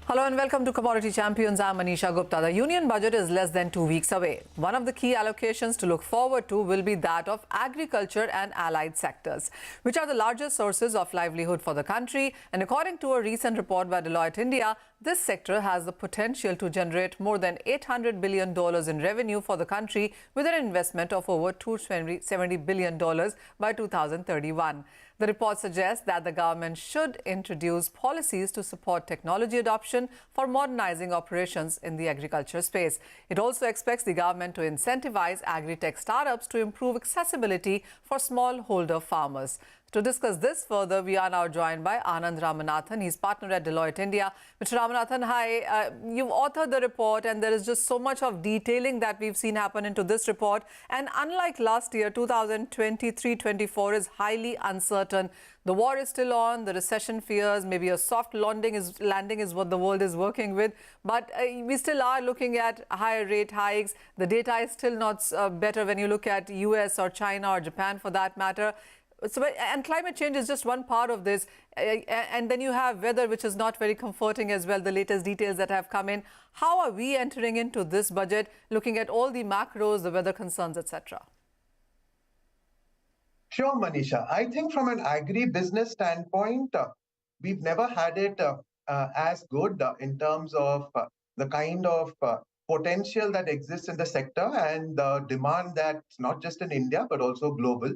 Hello and welcome to Commodity Champions. I'm Manisha Gupta. The union budget is less than 2 weeks away. One of the key allocations to look forward to will be that of agriculture and allied sectors, which are the largest sources of livelihood for the country. And according to a recent report by Deloitte India, this sector has the potential to generate more than $800 billion in revenue for the country with an investment of over $270 billion by 2031. The report suggests that the government should introduce policies to support technology adoption for modernizing operations in the agriculture space. It also expects the government to incentivize agri-tech startups to improve accessibility for smallholder farmers. To discuss this further, we are now joined by Anand Ramanathan. He's partner at Deloitte India. Mr. Ramanathan, hi. You've authored the report and there is just so much of detailing that we've seen happen into this report. And unlike last year, 2023-24 is highly uncertain. The war is still on, the recession fears, maybe a soft landing is what the world is working with. But we still are looking at higher rate hikes. The data is still not better when you look at US or China or Japan for that matter. So, and climate change is just one part of this. And then you have weather, which is not very comforting as well, the latest details that have come in. How are we entering into this budget, looking at all the macros, the weather concerns, etc.? Sure, Manisha. I think from an agri-business standpoint, we've never had it as good in terms of the kind of potential that exists in the sector and the demand that's not just in India, but also global.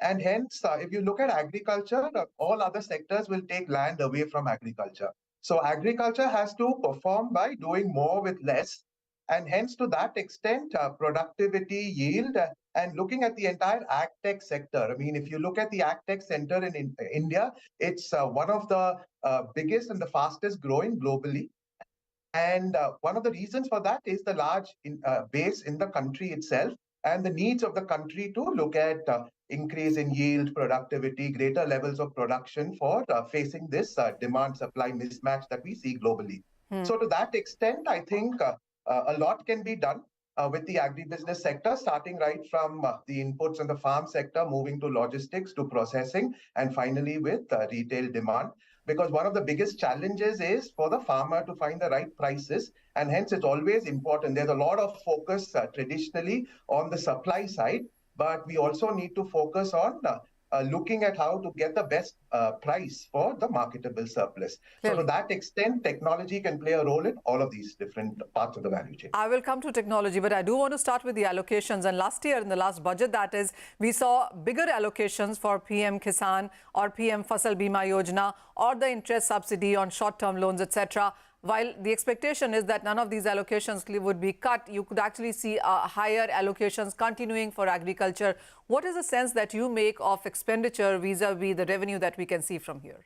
And hence, if you look at agriculture, all other sectors will take land away from agriculture. So agriculture has to perform by doing more with less. And hence, to that extent, productivity, yield, and looking at the entire ag-tech sector. I mean, if you look at the ag-tech center in India, it's one of the biggest and the fastest growing globally. And one of the reasons for that is the large base in the country itself and the needs of the country to look at increase in yield, productivity, greater levels of production for facing this demand-supply mismatch that we see globally. So to that extent, I think a lot can be done with the agribusiness sector, starting right from the inputs in the farm sector, moving to logistics, to processing, and finally with retail demand. Because one of the biggest challenges is for the farmer to find the right prices, and hence it's always important. There's a lot of focus traditionally on the supply side, but we also need to focus on looking at how to get the best price for the marketable surplus. So to that extent, technology can play a role in all of these different parts of the value chain. I will come to technology, but I do want to start with the allocations. And last year, in the last budget, that is, we saw bigger allocations for PM Kisan or PM Fasal Bima Yojana or the interest subsidy on short-term loans, etc. While the expectation is that none of these allocations would be cut, you could actually see higher allocations continuing for agriculture. What is the sense that you make of expenditure vis-a-vis the revenue that we can see from here?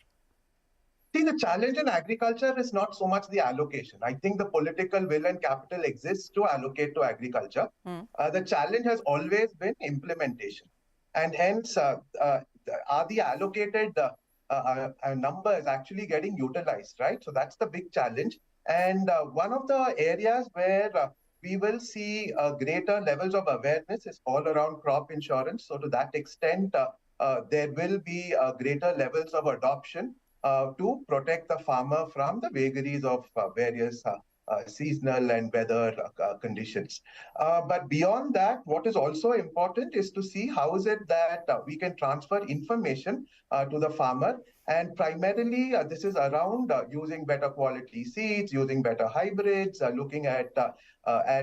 See, the challenge in agriculture is not so much the allocation. I think the political will and capital exists to allocate to agriculture. The challenge has always been implementation. And hence, are the allocated numbers actually getting utilized, right? So that's the big challenge. And one of the areas where we will see greater levels of awareness is all around crop insurance. So to that extent, there will be greater levels of adoption to protect the farmer from the vagaries of various seasonal and weather conditions. But beyond that, what is also important is to see how is it that we can transfer information to the farmer. And primarily, this is around using better quality seeds, using better hybrids, looking at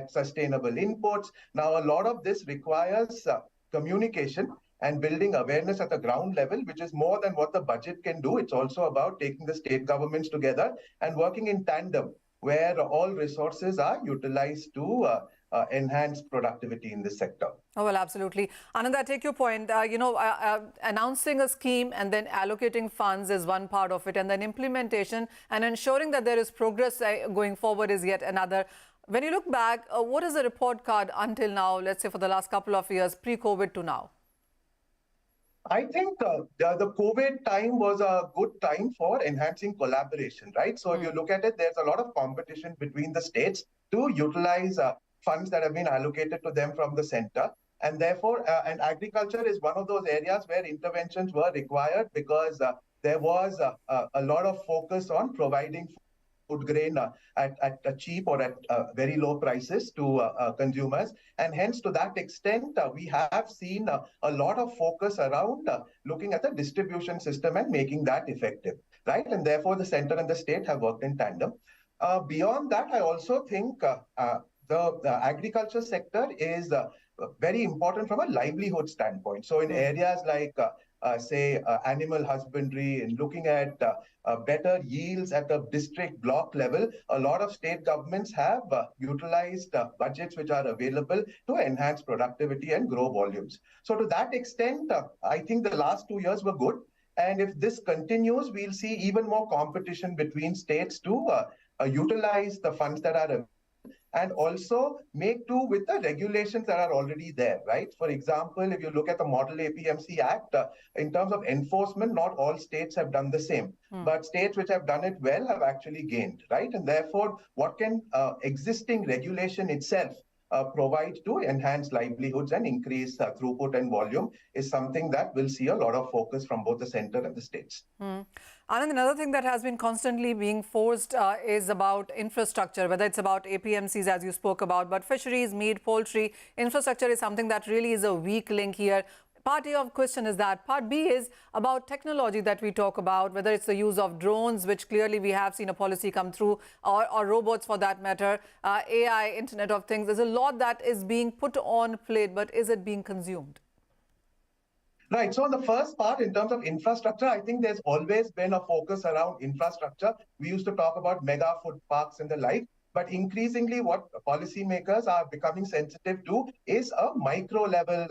sustainable inputs. Now, a lot of this requires communication and building awareness at the ground level, which is more than what the budget can do. It's also about taking the state governments together and working in tandem, where all resources are utilized to enhance productivity in this sector. Oh, well, absolutely. Anand, I take your point. Announcing a scheme and then allocating funds is one part of it, and then implementation and ensuring that there is progress going forward is yet another. When you look back, what is the report card until now, let's say for the last couple of years, pre-COVID to now? I think the COVID time was a good time for enhancing collaboration, right? So if you look at it, there's a lot of competition between the states to utilize funds that have been allocated to them from the center. And therefore, and agriculture is one of those areas where interventions were required because there was a lot of focus on providing food grain at a cheap or at very low prices to consumers. And hence, to that extent, we have seen a lot of focus around looking at the distribution system and making that effective, right? And therefore, the center and the state have worked in tandem. Beyond that, I also think the agriculture sector is very important from a livelihood standpoint. So in areas like, say, animal husbandry and looking at better yields at a district block level, a lot of state governments have utilized budgets which are available to enhance productivity and grow volumes. So to that extent, I think the last 2 years were good. And if this continues, we'll see even more competition between states to utilize the funds that are available and also make do with the regulations that are already there, right? For example, if you look at the Model APMC Act, in terms of enforcement, not all states have done the same. But states which have done it well have actually gained, right? And therefore, what can existing regulation itself provide to enhance livelihoods and increase throughput and volume is something that will see a lot of focus from both the center and the states. Anand, another thing that has been constantly being forced is about infrastructure, whether it's about APMCs, as you spoke about, but fisheries, meat, poultry, infrastructure is something that really is a weak link here. Part A of question is that. Part B is about technology that we talk about, whether it's the use of drones, which clearly we have seen a policy come through, or robots for that matter, AI, Internet of Things. There's a lot that is being put on plate, but is it being consumed? Right. So on the first part, in terms of infrastructure, I think there's always been a focus around infrastructure. We used to talk about mega food parks and the like. But increasingly, what policymakers are becoming sensitive to is a micro level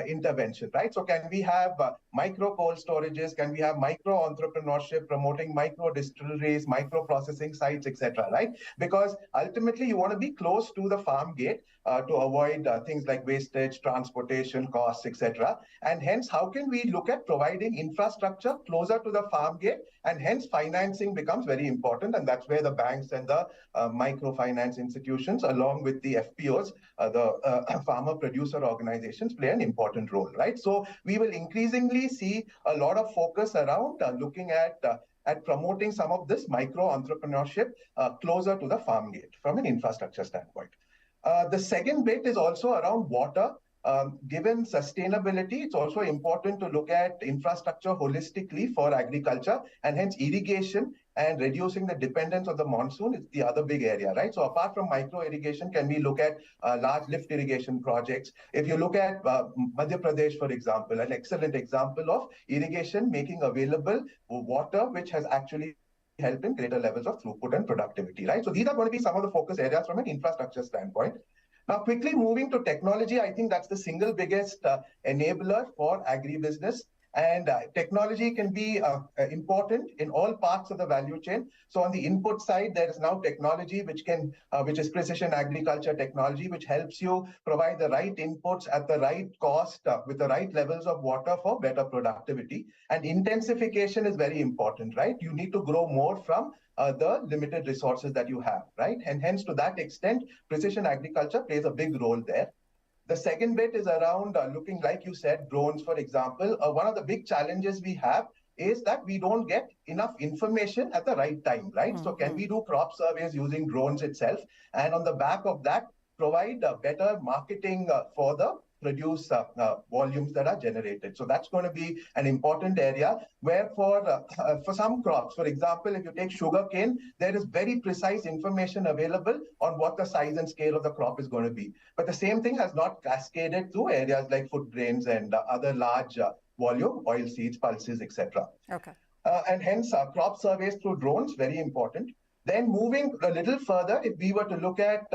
intervention, right? So can we have micro cold storages? Can we have micro entrepreneurship promoting micro distilleries, micro processing sites, etc., right? Because ultimately you want to be close to the farm gate to avoid things like wastage, transportation costs, etc. And hence, how can we look at providing infrastructure closer to the farm gate? And hence, financing becomes very important. And that's where the banks and the microfinance institutions, along with the FPOs, the farmer producer organizations, play an important role, right? So we will increasingly see a lot of focus around looking at promoting some of this micro entrepreneurship closer to the farm gate from an infrastructure standpoint. The second bit is also around water. Given sustainability, it's also important to look at infrastructure holistically for agriculture, and hence irrigation and reducing the dependence on the monsoon is the other big area, right? So apart from micro irrigation, can we look at large lift irrigation projects? If you look at Madhya Pradesh, for example, an excellent example of irrigation making available water, which has actually helped in greater levels of throughput and productivity, right? So these are going to be some of the focus areas from an infrastructure standpoint. Now, quickly moving to technology, I think that's the single biggest enabler for agribusiness. And technology can be important in all parts of the value chain. So on the input side, there is now technology which is precision agriculture technology, which helps you provide the right inputs at the right cost with the right levels of water for better productivity. And intensification is very important, right? You need to grow more from the limited resources that you have, right? And hence, to that extent, precision agriculture plays a big role there. The second bit is around looking, like you said, drones, for example. One of the big challenges we have is that we don't get enough information at the right time, right? So can we do crop surveys using drones itself? And on the back of that, provide better marketing for the produce volumes that are generated. So that's going to be an important area where for some crops, for example, if you take sugarcane, there is very precise information available on what the size and scale of the crop is going to be. But the same thing has not cascaded to areas like food grains and other large volume oil seeds, pulses, etc. Okay. And hence crop surveys through drones, very important. Then moving a little further, if we were to look at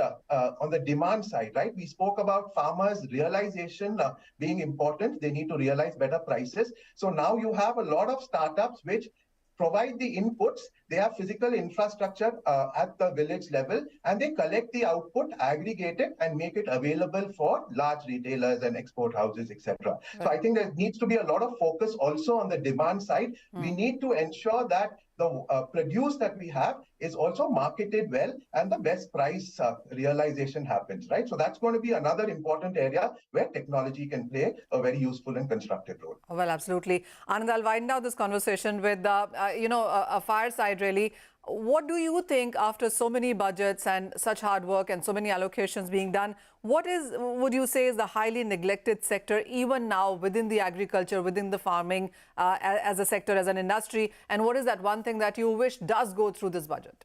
on the demand side, right, we spoke about farmers' realization being important. They need to realize better prices. So now you have a lot of startups which provide the inputs. They have physical infrastructure at the village level, and they collect the output, aggregate it, and make it available for large retailers and export houses, etc. Right. So I think there needs to be a lot of focus also on the demand side. We need to ensure that the produce that we have is also marketed well and the best price realization happens, right? So that's going to be another important area where technology can play a very useful and constructive role. Well, absolutely. Anand, I'll wind down this conversation with, a fireside really. What do you think after so many budgets and such hard work and so many allocations being done? What would you say is the highly neglected sector even now within the agriculture, within the farming as a sector, as an industry? And what is that one thing that you wish does go through this budget?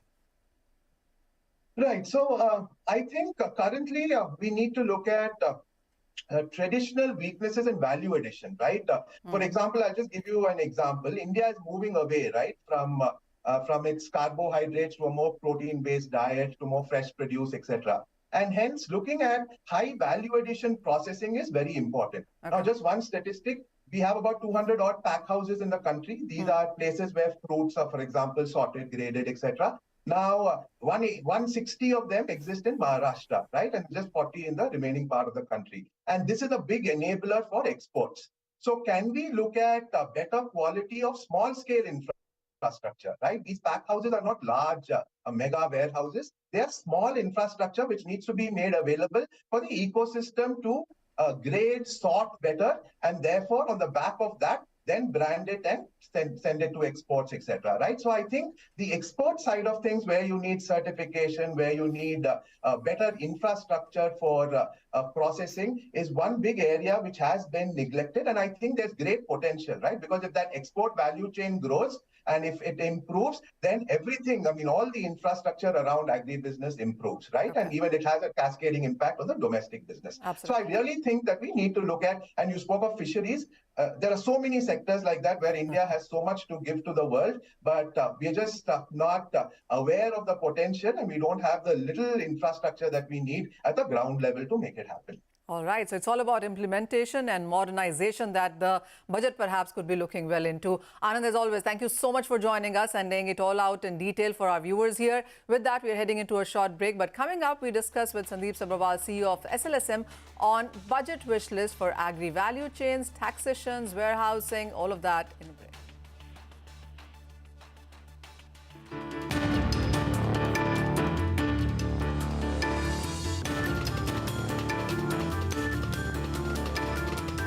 Right. So I think currently we need to look at traditional weaknesses in value addition, right? For example, I'll just give you an example. India is moving away, right, from its carbohydrates to a more protein-based diet, to more fresh produce, etc. And hence, looking at high value addition processing is very important. Okay. Now, just one statistic. We have about 200 odd pack houses in the country. These are places where fruits are, for example, sorted, graded, etc. Now, 160 of them exist in Maharashtra, right? And just 40 in the remaining part of the country. And this is a big enabler for exports. So can we look at a better quality of small scale infrastructure, right? These pack houses are not large mega warehouses. They are small infrastructure which needs to be made available for the ecosystem to grade, sort better, and therefore on the back of that, then brand it and send it to exports, etc. Right? So I think the export side of things, where you need certification, where you need better infrastructure for processing, is one big area which has been neglected. And I think there's great potential, right? Because if that export value chain grows, and if it improves, then everything, I mean, all the infrastructure around agribusiness improves, right? Okay. And even it has a cascading impact on the domestic business. Absolutely. So I really think that we need to look at, and you spoke of fisheries, there are so many sectors like that where India has so much to give to the world, but we're just not aware of the potential, and we don't have the little infrastructure that we need at the ground level to make it happen. All right, so it's all about implementation and modernization that the budget perhaps could be looking well into. Anand, as always, thank you so much for joining us and laying it all out in detail for our viewers here. With that, we're heading into a short break. But coming up, we discuss with Sandeep Sabharwal, CEO of SLSM, on budget wish list for agri value chains, taxations, warehousing, all of that in